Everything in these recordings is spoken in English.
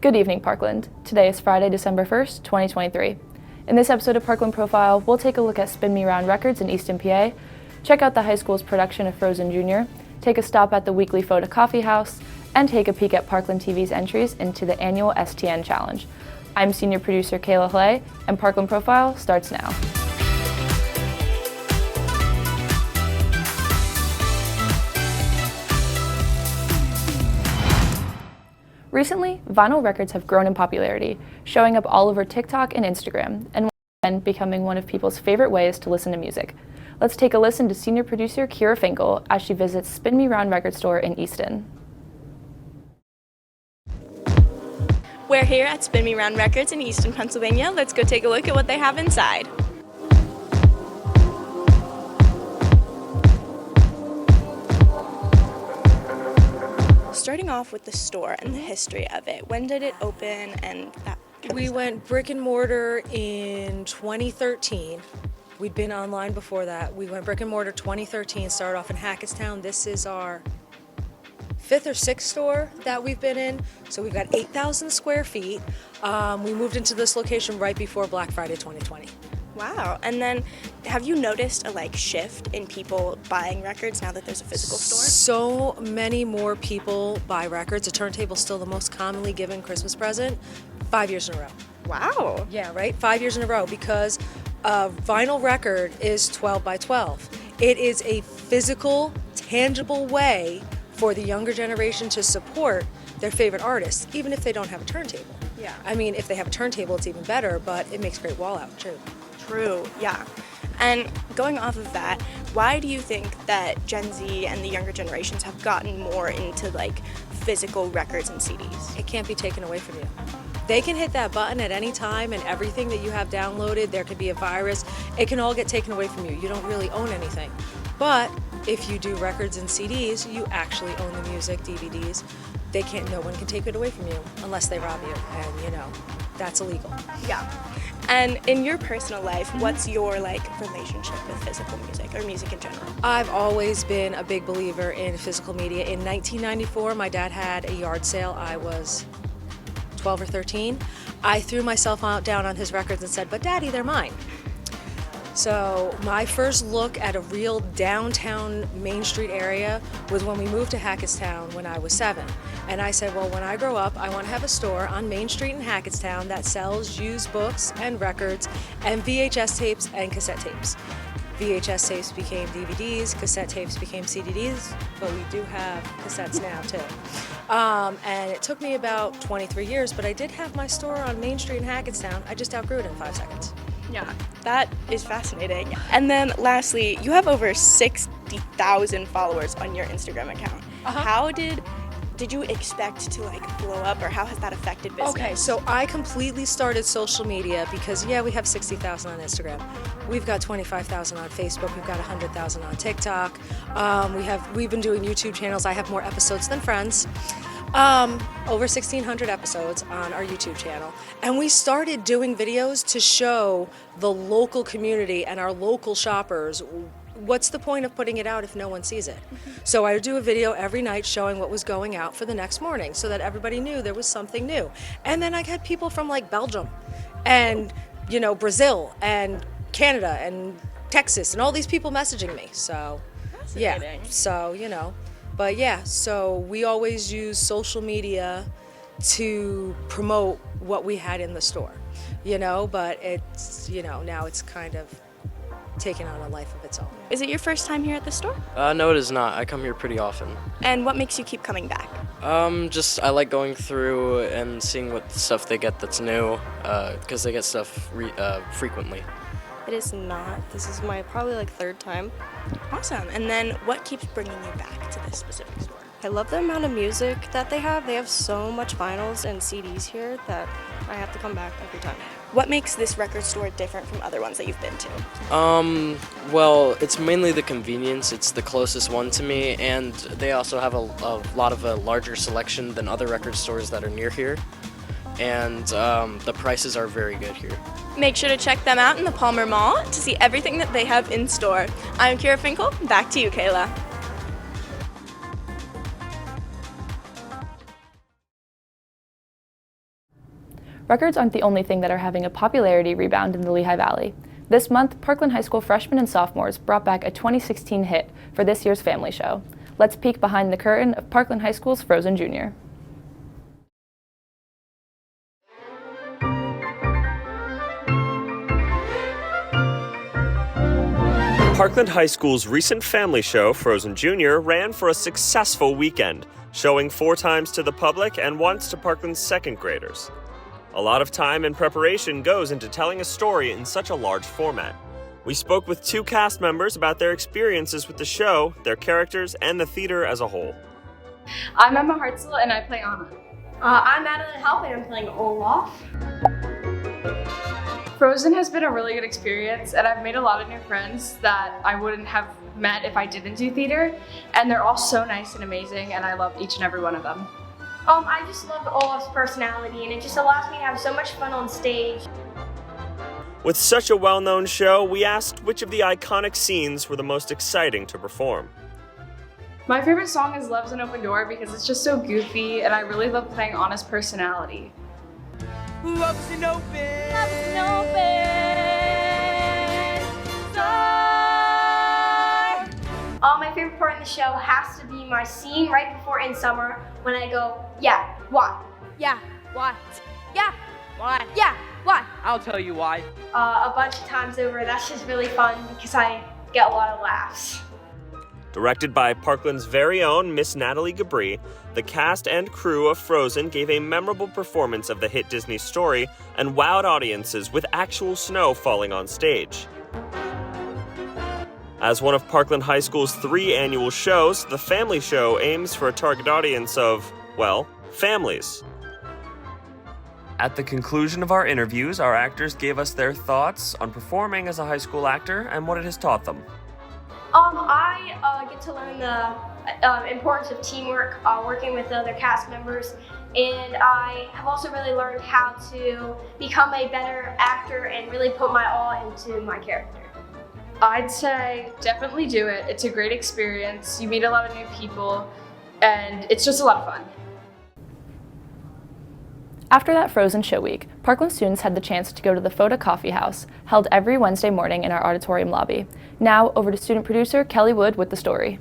Good evening, Parkland. Today is Friday, December 1st, 2023. In this episode of Parkland Profile, we'll take a look at Spin Me Round Records in Easton, PA, check out the high school's production of Frozen Jr., take a stop at the weekly Photo Coffee House, and take a peek at Parkland TV's entries into the annual STN Challenge. I'm senior producer Kayla Hley, and Parkland Profile starts now. Recently, vinyl records have grown in popularity, showing up all over TikTok and Instagram, and becoming one of people's favorite ways to listen to music. Let's take a listen to senior producer Kira Finkel as she visits Spin Me Round Record Store in Easton. We're here at Spin Me Round Records in Easton, Pennsylvania. Let's go take a look at what they have inside. Starting off with the store and the history of it. When did it open and that? We went brick and mortar in 2013. We'd been online before that. We went brick and mortar 2013, started off in Hackettstown. This is our 5th or 6th store that we've been in. So we've got 8,000 square feet. We moved into this location right before Black Friday 2020. Wow. And then have you noticed a shift in people buying records now that there's a physical store? So many more people buy records. A turntable's still the most commonly given Christmas present 5 years in a row. Wow. Yeah, right? 5 years in a row, because a vinyl record is 12 by 12. It is a physical, tangible way for the younger generation to support their favorite artists, even if they don't have a turntable. Yeah. I mean, if they have a turntable, it's even better, but it makes great wall art too. True, yeah. And going off of that, why do you think that Gen Z and the younger generations have gotten more into physical records and CDs? It can't be taken away from you. They can hit that button at any time, and everything that you have downloaded, there could be a virus, it can all get taken away from you. You don't really own anything. But if you do records and CDs, you actually own the music, DVDs. No one can take it away from you unless they rob you, and that's illegal. Yeah. And in your personal life, what's your relationship with physical music or music in general? I've always been a big believer in physical media. In 1994, my dad had a yard sale. I was 12 or 13. I threw myself down on his records and said, "But Daddy, they're mine." So my first look at a real downtown Main Street area was when we moved to Hackettstown when I was 7. And I said, well, when I grow up, I want to have a store on Main Street in Hackettstown that sells used books and records and VHS tapes and cassette tapes. VHS tapes became DVDs, cassette tapes became CDs, but we do have cassettes now too. And it took me about 23 years, but I did have my store on Main Street in Hackettstown. I just outgrew it in 5 seconds. Yeah, that is fascinating. And then lastly, you have over 60,000 followers on your Instagram account. How did you expect to blow up, or how has that affected business? Okay, so I completely started social media because we have 60,000 on Instagram. We've got 25,000 on Facebook. We've got 100,000 on TikTok. We've been doing YouTube channels. I have more episodes than Friends. Over 1,600 episodes on our YouTube channel. And we started doing videos to show the local community and our local shoppers what's the point of putting it out if no one sees it. So I would do a video every night showing what was going out for the next morning so that everybody knew there was something new. And then I had people from Belgium and Brazil and Canada and Texas and all these people messaging me. So fascinating. So we always use social media to promote what we had in the store, but it's, now it's kind of taken on a life of its own. Is it your first time here at the store? No, it is not. I come here pretty often. And what makes you keep coming back? I like going through and seeing what stuff they get that's new, because they get stuff frequently. It is not. This is my probably third time. Awesome. And then what keeps bringing you back to this specific store? I love the amount of music that they have. They have so much vinyls and CDs here that I have to come back every time. What makes this record store different from other ones that you've been to? Well, it's mainly the convenience. It's the closest one to me, and they also have a lot of a larger selection than other record stores that are near here. And the prices are very good here. Make sure to check them out in the Palmer Mall to see everything that they have in store. I'm Kira Finkel. Back to you, Kayla. Records aren't the only thing that are having a popularity rebound in the Lehigh Valley. This month, Parkland High School freshmen and sophomores brought back a 2016 hit for this year's family show. Let's peek behind the curtain of Parkland High School's Frozen Jr. Parkland High School's recent family show, Frozen Jr., ran for a successful weekend, showing 4 times to the public and once to Parkland's second graders. A lot of time and preparation goes into telling a story in such a large format. We spoke with 2 cast members about their experiences with the show, their characters, and the theater as a whole. I'm Emma Hartzell and I play Anna. I'm Madeline Halp and I'm playing Olaf. Frozen has been a really good experience and I've made a lot of new friends that I wouldn't have met if I didn't do theater, and they're all so nice and amazing and I love each and every one of them. I just love Olaf's personality and it just allows me to have so much fun on stage. With such a well-known show, we asked which of the iconic scenes were the most exciting to perform. My favorite song is Love's an Open Door because it's just so goofy and I really love playing Anna's personality. Love's an open door. My favorite part in the show has to be my scene right before In Summer when I go, yeah, what? Yeah, what? Yeah, what? Yeah, what? I'll tell you why. A bunch of times over. That's just really fun because I get a lot of laughs. Directed by Parkland's very own Miss Natalie Gabri, the cast and crew of Frozen gave a memorable performance of the hit Disney story and wowed audiences with actual snow falling on stage. As one of Parkland High School's 3 annual shows, the family show aims for a target audience of, well, families. At the conclusion of our interviews, our actors gave us their thoughts on performing as a high school actor and what it has taught them. I get to learn the importance of teamwork, working with other cast members, and I have also really learned how to become a better actor and really put my all into my character. I'd say definitely do it. It's a great experience. You meet a lot of new people and it's just a lot of fun. After that Frozen show week, Parkland students had the chance to go to the Foda Coffee House, held every Wednesday morning in our auditorium lobby. Now, over to student producer Kelly Wood with the story.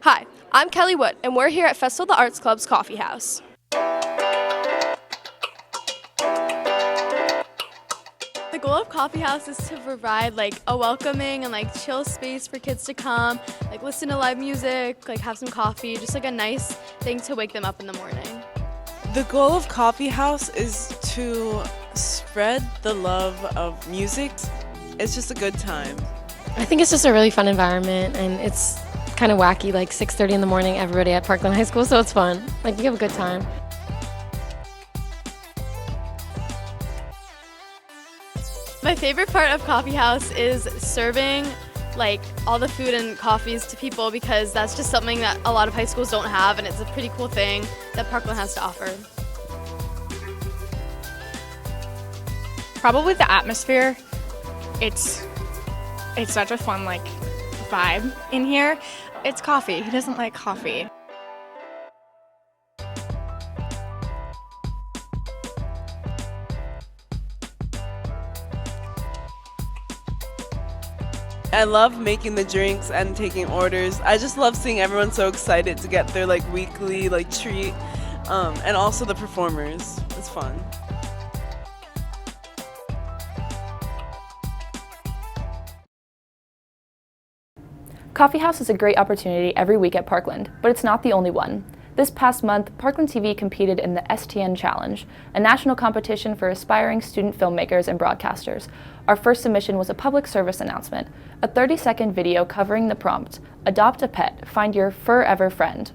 Hi, I'm Kelly Wood, and we're here at Festival of the Arts Club's Coffee House. The goal of Coffee House is to provide a welcoming and chill space for kids to come, listen to live music, have some coffee, just a nice thing to wake them up in the morning. The goal of Coffee House is to spread the love of music. It's just a good time. I think it's just a really fun environment and it's kind of wacky, 6:30 in the morning, everybody at Parkland High School, so it's fun. You have a good time. My favorite part of Coffee House is serving all the food and coffees to people because that's just something that a lot of high schools don't have, and it's a pretty cool thing that Parkland has to offer. Probably the atmosphere. It's such a fun vibe in here. It's coffee. Who doesn't like coffee? I love making the drinks and taking orders. I just love seeing everyone so excited to get their weekly treat, and also the performers. It's fun. Coffee House is a great opportunity every week at Parkland, but it's not the only one. This past month, Parkland TV competed in the STN Challenge, a national competition for aspiring student filmmakers and broadcasters. Our first submission was a public service announcement, a 30-second video covering the prompt, Adopt a Pet, Find Your Forever Friend.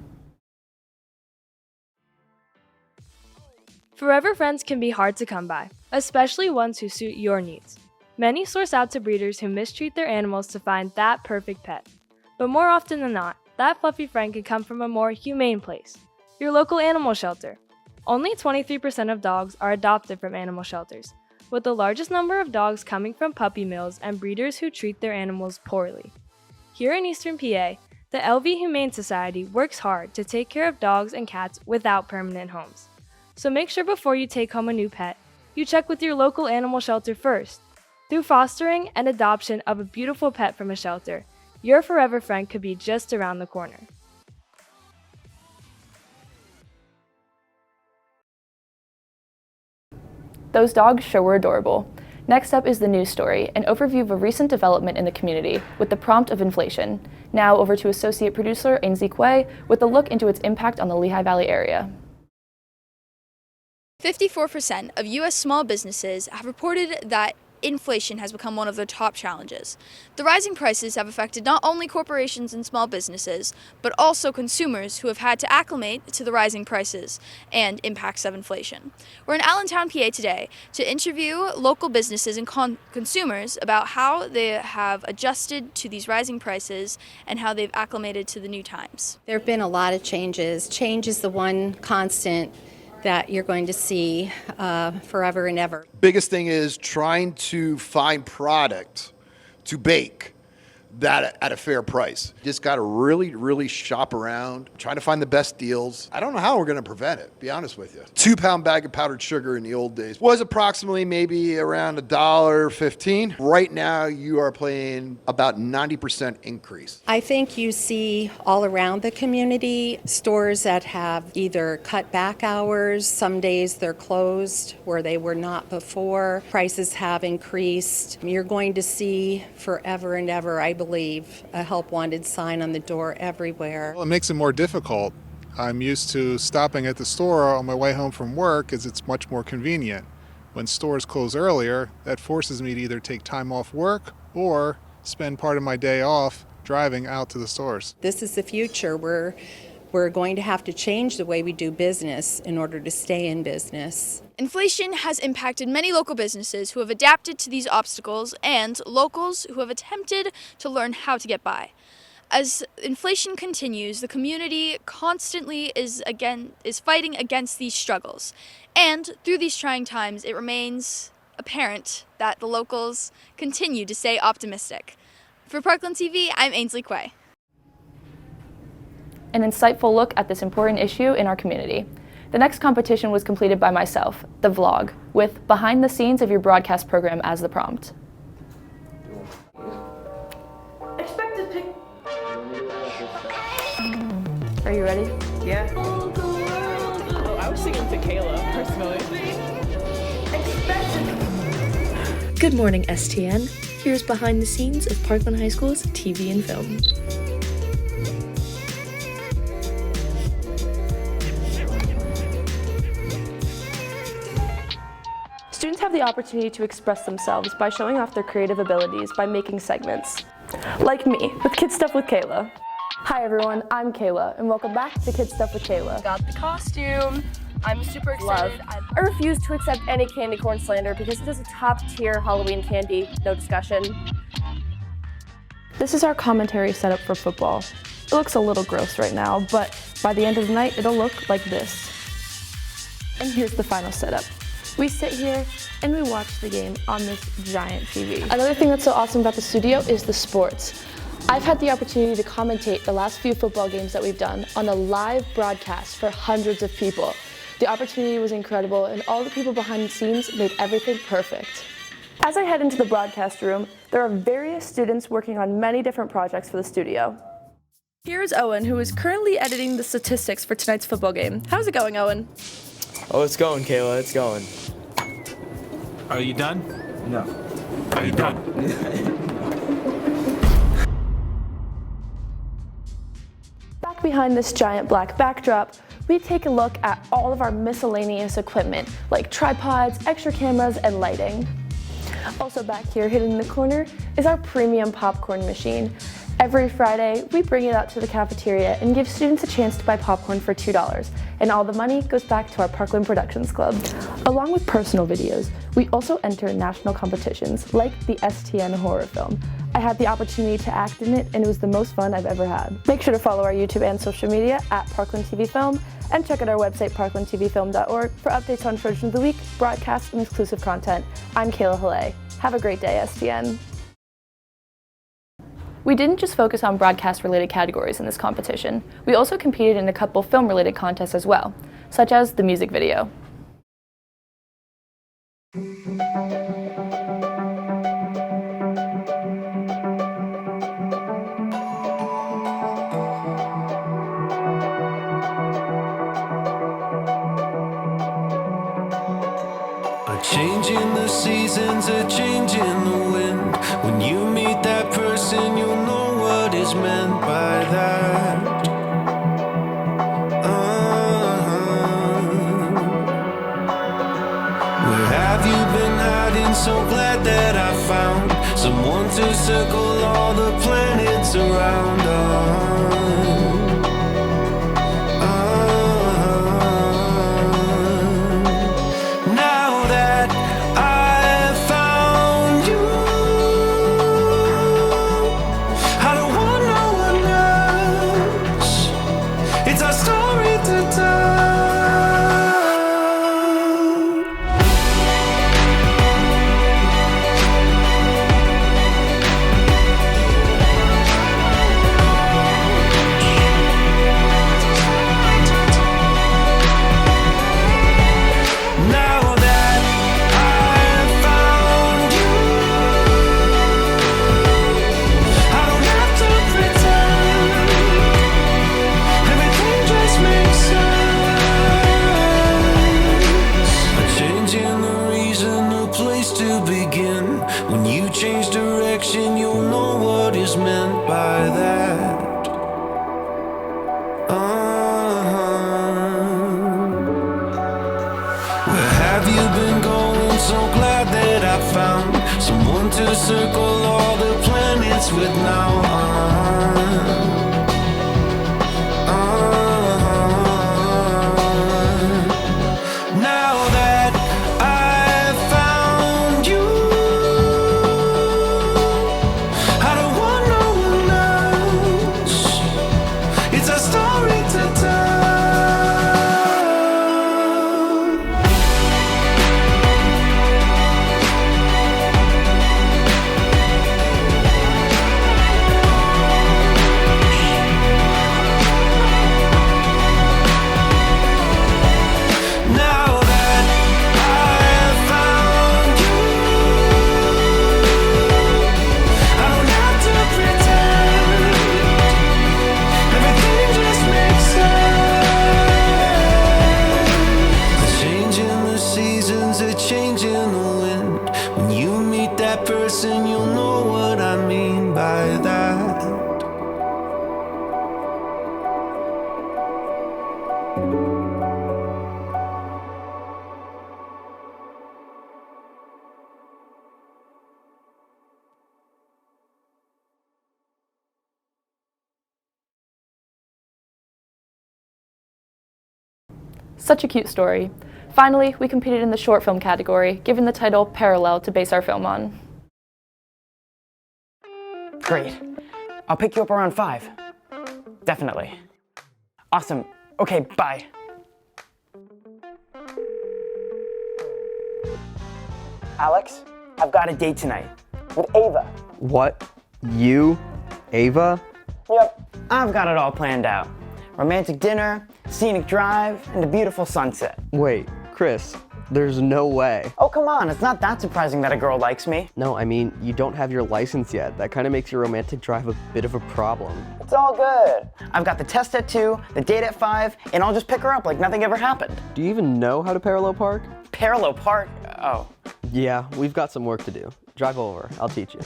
Forever friends can be hard to come by, especially ones who suit your needs. Many source out to breeders who mistreat their animals to find that perfect pet. But more often than not, that fluffy friend can come from a more humane place, your local animal shelter. Only 23% of dogs are adopted from animal shelters, with the largest number of dogs coming from puppy mills and breeders who treat their animals poorly. Here in Eastern PA, the LV Humane Society works hard to take care of dogs and cats without permanent homes. So make sure before you take home a new pet, you check with your local animal shelter first. Through fostering and adoption of a beautiful pet from a shelter, your forever friend could be just around the corner. Those dogs sure were adorable. Next up is the news story, an overview of a recent development in the community with the prompt of inflation. Now over to associate producer Ainsley Quay with a look into its impact on the Lehigh Valley area. 54% of U.S. small businesses have reported that inflation has become one of their top challenges. The rising prices have affected not only corporations and small businesses, but also consumers who have had to acclimate to the rising prices and impacts of inflation. We're in Allentown, PA today to interview local businesses and consumers about how they have adjusted to these rising prices and how they've acclimated to the new times. There have been a lot of changes. Change is the one constant that you're going to see forever and ever. Biggest thing is trying to find product to bake that at a fair price. Just got to really shop around, trying to find the best deals. I don't know how we're going to prevent it, be honest with you. 2-pound bag of powdered sugar in the old days was approximately maybe around $1.15. Right now you are paying about 90% increase. I think you see all around the community stores that have either cut back hours, some days they're closed where they were not before. Prices have increased. You're going to see forever and ever, I believe, a help wanted sign on the door everywhere. Well, it makes it more difficult. I'm used to stopping at the store on my way home from work as it's much more convenient. When stores close earlier, that forces me to either take time off work or spend part of my day off driving out to the stores. This is the future. We're going to have to change the way we do business in order to stay in business. Inflation has impacted many local businesses who have adapted to these obstacles and locals who have attempted to learn how to get by. As inflation continues, the community constantly is fighting against these struggles. And through these trying times, it remains apparent that the locals continue to stay optimistic. For Parkland TV, I'm Ainsley Quay. An insightful look at this important issue in our community. The next competition was completed by myself, the vlog, with behind the scenes of your broadcast program as the prompt. Expected pick. Are you ready? Yeah. Oh, I was singing to Kayla, personally. Expected. Good morning, STN. Here's behind the scenes of Parkland High School's TV and film. Students have the opportunity to express themselves by showing off their creative abilities by making segments. Like me, with Kid Stuff with Kayla. Hi everyone, I'm Kayla, and welcome back to Kid Stuff with Kayla. Got the costume. I'm super excited. I refuse to accept any candy corn slander because it is a top-tier Halloween candy, no discussion. This is our commentary setup for football. It looks a little gross right now, but by the end of the night, it'll look like this. And here's the final setup. We sit here and we watch the game on this giant TV. Another thing that's so awesome about the studio is the sports. I've had the opportunity to commentate the last few football games that we've done on a live broadcast for hundreds of people. The opportunity was incredible and all the people behind the scenes made everything perfect. As I head into the broadcast room, there are various students working on many different projects for the studio. Here is Owen, who is currently editing the statistics for tonight's football game. How's it going, Owen? Oh, it's going, Kayla, it's going. Are you done? No. Are you done? Back behind this giant black backdrop, we take a look at all of our miscellaneous equipment, like tripods, extra cameras, and lighting. Also back here, hidden in the corner, is our premium popcorn machine. Every Friday, we bring it out to the cafeteria and give students a chance to buy popcorn for $2, and all the money goes back to our Parkland Productions Club. Along with personal videos, we also enter national competitions, like the STN horror film. I had the opportunity to act in it, and it was the most fun I've ever had. Make sure to follow our YouTube and social media at Parkland TV Film, and check out our website, parklandtvfilm.org, for updates on Trojan of the Week, broadcasts, and exclusive content. I'm Kayla Haley. Have a great day, STN. We didn't just focus on broadcast-related categories in this competition. We also competed in a couple film-related contests as well, such as the music video. change in the seasons, a change in the wind. When you meet that person, you'll know what is meant by that. Where have you been hiding? So glad that I found someone to circle all the planets around. Now that I've found you, I don't want no one else. It's our story to tell. Now that I've found you, I don't have to pretend. Everything just makes sense. A change in the reason, a place to begin. When you change direction, you'll know what is meant by that. Where have you been going? So glad that I found someone to circle all the planets with now. Now that I've found you, I don't want no one else. It's a story to tell. Now that I've found you, I don't have to pretend. Everything just makes sense. A change in the seasons, a change in the wind. When you meet that person, you'll know what I mean by that. Such a cute story. Finally, we competed in the short film category, given the title Parallel to base our film on. Great. I'll pick you up around 5. Definitely. Awesome. Okay, bye. Alex, I've got a date tonight with Ava. What? You? Ava? Yep, I've got it all planned out. Romantic dinner, scenic drive, and a beautiful sunset. Wait, Chris, there's no way. Oh, come on, it's not that surprising that a girl likes me. No, I mean, you don't have your license yet. That kind of makes your romantic drive a bit of a problem. It's all good. I've got the test at 2, the date at 5, and I'll just pick her up like nothing ever happened. Do you even know how to parallel park? Parallel park? Oh. Yeah, we've got some work to do. Drive over, I'll teach you.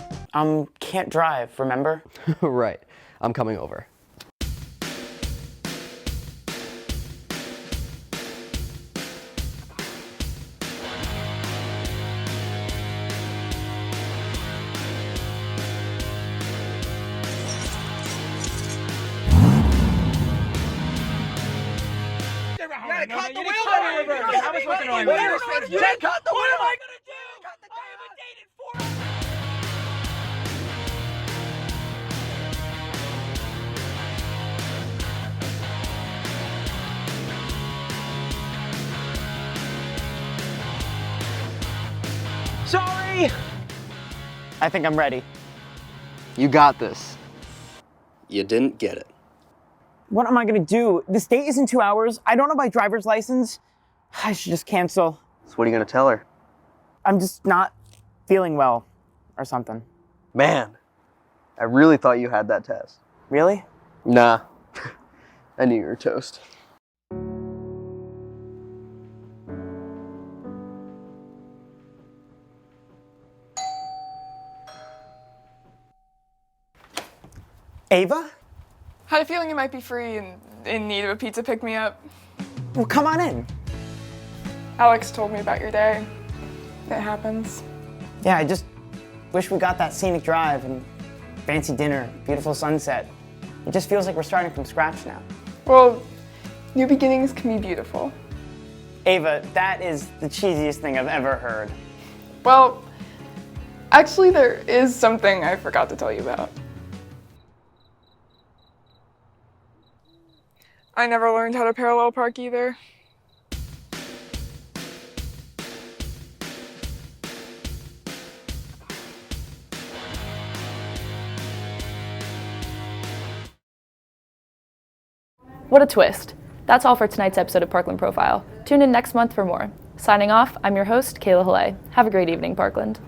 Can't drive, remember? Right, I'm coming over. You cut the wheel in reverse. I was looking on you. You didn't cut the wheel. What am I gonna do? I haven't dated for. Sorry! I think I'm ready. You got this. You didn't get it. What am I gonna do? This date is in 2 hours. I don't have my driver's license. I should just cancel. So what are you gonna tell her? I'm just not feeling well or something. Man, I really thought you had that test. Really? Nah, I knew you were toast. Ava? Had a feeling you might be free and in need of a pizza pick-me-up. Well, come on in. Alex told me about your day. It happens. Yeah, I just wish we got that scenic drive and fancy dinner, beautiful sunset. It just feels like we're starting from scratch now. Well, new beginnings can be beautiful. Ava, that is the cheesiest thing I've ever heard. Well, actually there is something I forgot to tell you about. I never learned how to parallel park either. What a twist. That's all for tonight's episode of Parkland Profile. Tune in next month for more. Signing off, I'm your host, Kayla Haley. Have a great evening, Parkland.